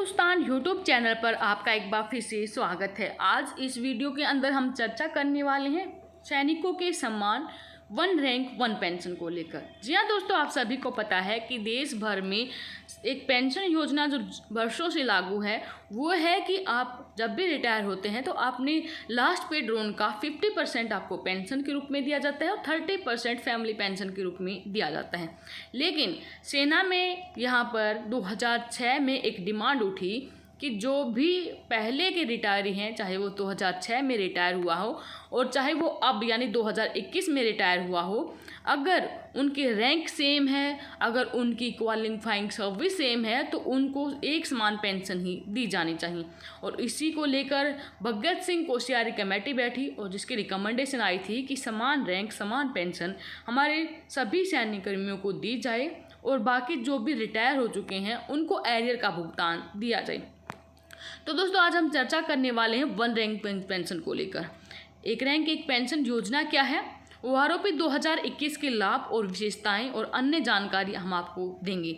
Hindustan YouTube channel पर आपका एक बार फिर से स्वागत है। आज इस वीडियो के अंदर हम चर्चा करने वाले हैं सैनिकों के सम्मान वन रैंक वन पेंशन को लेकर। जी हाँ दोस्तों, आप सभी को पता है कि देश भर में एक पेंशन योजना जो वर्षों से लागू है वो है कि आप जब भी रिटायर होते हैं तो आपने लास्ट पे ड्रोन का 50% आपको पेंशन के रूप में दिया जाता है और 30% फैमिली पेंशन के रूप में दिया जाता है। लेकिन सेना में यहाँ पर 2006 में एक डिमांड उठी कि जो भी पहले के रिटायरी हैं, चाहे वो 2006 में रिटायर हुआ हो और चाहे वो अब यानी 2021 में रिटायर हुआ हो, अगर उनके रैंक सेम है, अगर उनकी क्वालिफाइंग सर्विस सेम है तो उनको एक समान पेंशन ही दी जानी चाहिए। और इसी को लेकर भगत सिंह कोश्यारी कमेटी बैठी और जिसकी रिकमेंडेशन आई थी कि समान रैंक समान पेंशन हमारे सभी सैनिक कर्मियों को दी जाए और बाकी जो भी रिटायर हो चुके हैं उनको एरियर का भुगतान दिया जाए। तो दोस्तों, आज हम चर्चा करने वाले हैं वन रैंक पेंशन को लेकर। एक रैंक एक पेंशन योजना क्या है, वो आरोपी 2021 के लाभ और विशेषताएं और अन्य जानकारी हम आपको देंगे।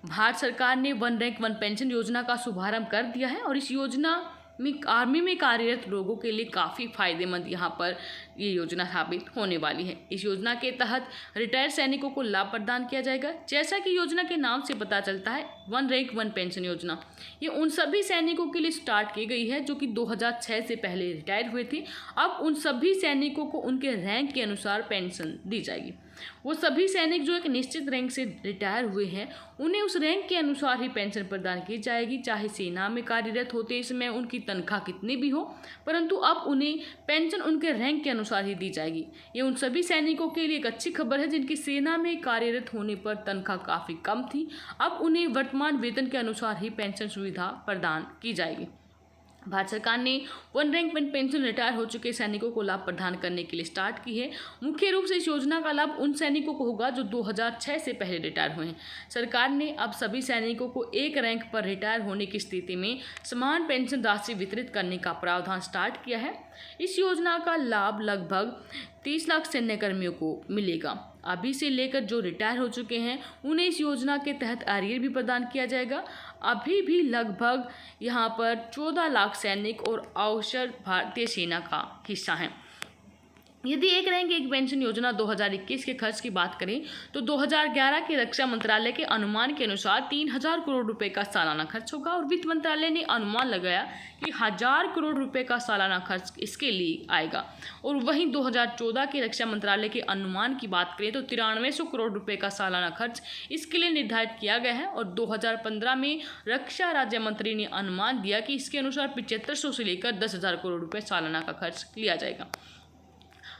भारत सरकार ने वन रैंक वन पेंशन योजना का शुभारंभ कर दिया है और इस योजना में आर्मी में कार्यरत लोगों के लिए काफ़ी फायदेमंद यहाँ पर ये योजना साबित होने वाली है। इस योजना के तहत रिटायर्ड सैनिकों को लाभ प्रदान किया जाएगा। जैसा कि योजना के नाम से पता चलता है, वन रैंक वन पेंशन योजना ये उन सभी सैनिकों के लिए स्टार्ट की गई है जो कि 2006 से पहले रिटायर हुए थे। अब उन सभी सैनिकों को उनके रैंक के अनुसार पेंशन दी जाएगी। वो सभी सैनिक जो एक निश्चित रैंक से रिटायर हुए हैं उन्हें उस रैंक के अनुसार ही पेंशन प्रदान की जाएगी, चाहे सेना में कार्यरत होते इसमें उनकी तनख्वाह कितनी भी हो, परंतु अब उन्हें पेंशन उनके रैंक के अनुसार ही दी जाएगी। ये उन सभी सैनिकों के लिए एक अच्छी खबर है जिनकी सेना में कार्यरत होने पर तनख्वाह काफ़ी कम थी। अब उन्हें वर्तमान वेतन के अनुसार ही पेंशन सुविधा प्रदान की जाएगी। भारत सरकार ने one rank one pension retire हो चुके सैनिकों को लाभ प्रदान करने के लिए स्टार्ट की है। मुख्य रूप से इस योजना का लाभ उन सैनिकों को होगा जो 2006 से पहले रिटायर हुए हैं। सरकार ने अब सभी सैनिकों को एक रैंक पर रिटायर होने की स्थिति में समान पेंशन राशि वितरित करने का प्रावधान स्टार्ट किया है। इस योजना का लाभ लगभग 30 लाख सैन्य कर्मियों को मिलेगा। अभी से लेकर जो रिटायर हो चुके हैं उन्हें इस योजना के तहत एरियर भी प्रदान किया जाएगा। अभी भी लगभग यहाँ पर 14 लाख सैनिक और अवसर भारतीय सेना का हिस्सा हैं। यदि एक रैंक एक पेंशन योजना 2021 के खर्च की बात करें तो 2011 के रक्षा मंत्रालय के अनुमान के अनुसार 3000 करोड़ रुपए का सालाना खर्च होगा और वित्त मंत्रालय ने अनुमान लगाया कि 1000 करोड़ रुपए का सालाना खर्च इसके लिए आएगा। और वहीं 2014 के रक्षा मंत्रालय के अनुमान की बात करें तो 9300 करोड़ रुपए का सालाना खर्च इसके लिए निर्धारित किया गया है। और 2015 में रक्षा राज्य मंत्री ने अनुमान दिया कि इसके अनुसार 7500 से लेकर 10,000 करोड़ रुपए सालाना का खर्च लिया जाएगा।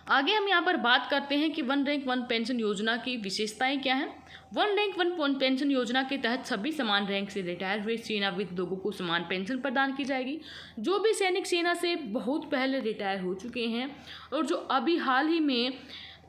आगे हम यहाँ पर बात करते हैं कि वन रैंक वन पेंशन योजना की विशेषताएं क्या हैं। वन रैंक वन पेंशन योजना के तहत सभी समान रैंक से रिटायर हुए सेनाविद लोगों को समान पेंशन प्रदान की जाएगी। जो भी सैनिक सेना से बहुत पहले रिटायर हो चुके हैं और जो अभी हाल ही में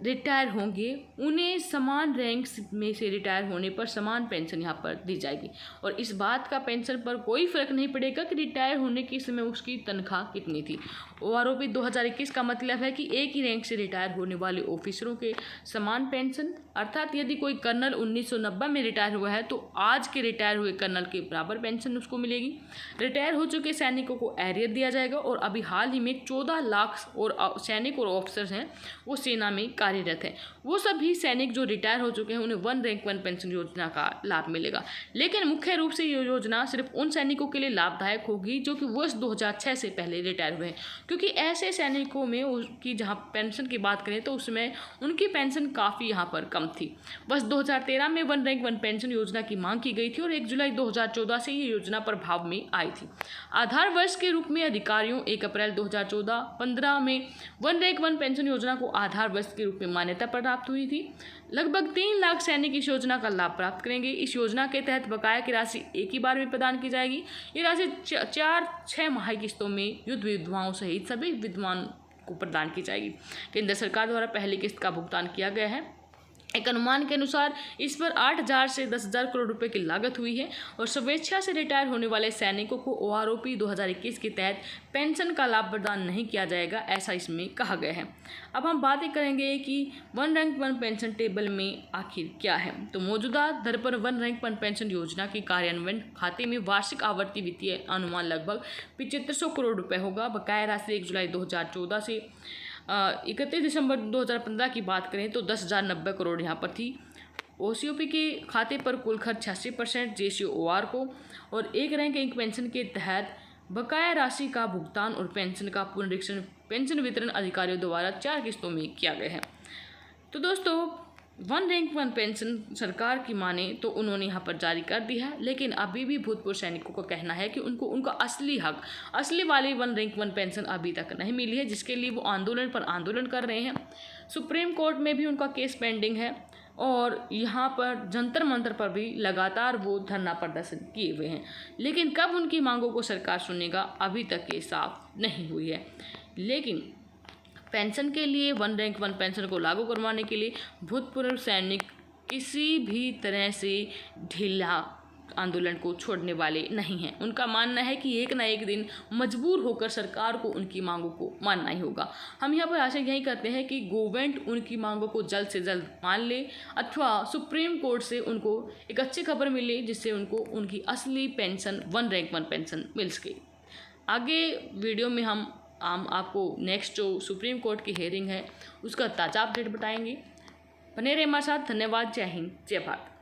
रिटायर होंगे उन्हें समान रैंक में से रिटायर होने पर समान पेंशन यहाँ पर दी जाएगी। और इस बात का पेंशन पर कोई फर्क नहीं पड़ेगा कि रिटायर होने के समय उसकी तनख्वाह कितनी थी। ओआरओपी 2021 का मतलब है कि एक ही रैंक से रिटायर होने वाले ऑफिसरों के समान पेंशन, अर्थात यदि कोई कर्नल 1990 में रिटायर हुआ है तो आज के रिटायर हुए कर्नल के बराबर पेंशन उसको मिलेगी। रिटायर हो चुके सैनिकों को एरियर दिया जाएगा। और अभी हाल ही में 14 लाख और सैनिक और ऑफिसर्स हैं वो सेना में कार्यरत है, वो सभी सैनिक जो रिटायर हो चुके हैं उन्हें वन रैंक वन पेंशन योजना का लाभ मिलेगा। लेकिन मुख्य रूप से ये योजना सिर्फ उन सैनिकों के लिए लाभदायक होगी जो कि वर्ष 2006 से पहले रिटायर हुए हैं, क्योंकि ऐसे सैनिकों में उसकी जहाँ पेंशन की बात करें तो उसमें उनकी पेंशन काफ़ी यहाँ पर कम थी। वर्ष 2013 में वन रैंक वन पेंशन योजना की मांग की गई थी और 1 जुलाई 2014 से ये योजना प्रभाव में आई थी। आधार वर्ष के रूप में अधिकारियों 1 अप्रैल 2014-15 में वन रैंक वन पेंशन योजना को आधार वर्ष के रूप में मान्यता प्राप्त हुई थी। लगभग 3 लाख सैनिक इस योजना का लाभ प्राप्त करेंगे। इस योजना के तहत बकाया की राशि एक ही बार में प्रदान की जाएगी। ये राशि 4-6 माह किस्तों में युद्ध विधवाओं सहित सभी विधवाओं को प्रदान की जाएगी। केंद्र सरकार द्वारा पहली किस्त का भुगतान किया गया है। एक अनुमान के अनुसार इस पर 8,000 से 10,000 करोड़ रुपए की लागत हुई है और स्वेच्छा से रिटायर होने वाले सैनिकों को OROP 2021 के तहत पेंशन का लाभ प्रदान नहीं किया जाएगा, ऐसा इसमें कहा गया है। अब हम बातें करेंगे कि one rank one pension table में आखिर क्या है। तो मौजूदा दर पर वन रैंक वन पेंशन योजना की कार्यान्वयन खाते में वार्षिक आवर्ती वित्तीय अनुमान लगभग 7500 करोड़ रुपये होगा। बकाया राशि 1 जुलाई 2014 से 31 दिसंबर 2015 की बात करें तो 10,090 करोड़ यहाँ पर थी। OCOP के खाते पर कुल खर्च 86% JCOR को और एक रैंक एक पेंशन के तहत बकाया राशि का भुगतान और पेंशन का पुनरीक्षण पेंशन वितरण अधिकारियों द्वारा 4 किस्तों में किया गया है। तो दोस्तों वन रैंक वन पेंशन सरकार की माने तो उन्होंने यहाँ पर जारी कर दी है, लेकिन अभी भी भूतपूर्व सैनिकों का कहना है कि उनको उनका असली हक असली वाली वन रैंक वन पेंशन अभी तक नहीं मिली है, जिसके लिए वो आंदोलन पर आंदोलन कर रहे हैं। सुप्रीम कोर्ट में भी उनका केस पेंडिंग है और यहाँ पर जंतर मंतर पर भी लगातार वो धरना प्रदर्शन किए हुए हैं, लेकिन कब उनकी मांगों को सरकार सुनेगा अभी तक ये साफ नहीं हुई है। लेकिन पेंशन के लिए वन रैंक वन पेंशन को लागू करवाने के लिए भूतपूर्व सैनिक किसी भी तरह से ढीला आंदोलन को छोड़ने वाले नहीं हैं। उनका मानना है कि एक ना एक दिन मजबूर होकर सरकार को उनकी मांगों को मानना ही होगा। हम यहाँ पर आशा यही करते हैं कि गवर्नमेंट उनकी मांगों को जल्द से जल्द मान ले अथवा सुप्रीम कोर्ट से उनको एक अच्छी खबर मिले जिससे उनको उनकी असली pension one rank one pension मिल सके। आगे वीडियो में हम आपको नेक्स्ट जो सुप्रीम कोर्ट की हेयरिंग है उसका ताज़ा अपडेट बताएंगे। बने रहिए हमारे साथ। धन्यवाद। जय हिंद, जय भारत।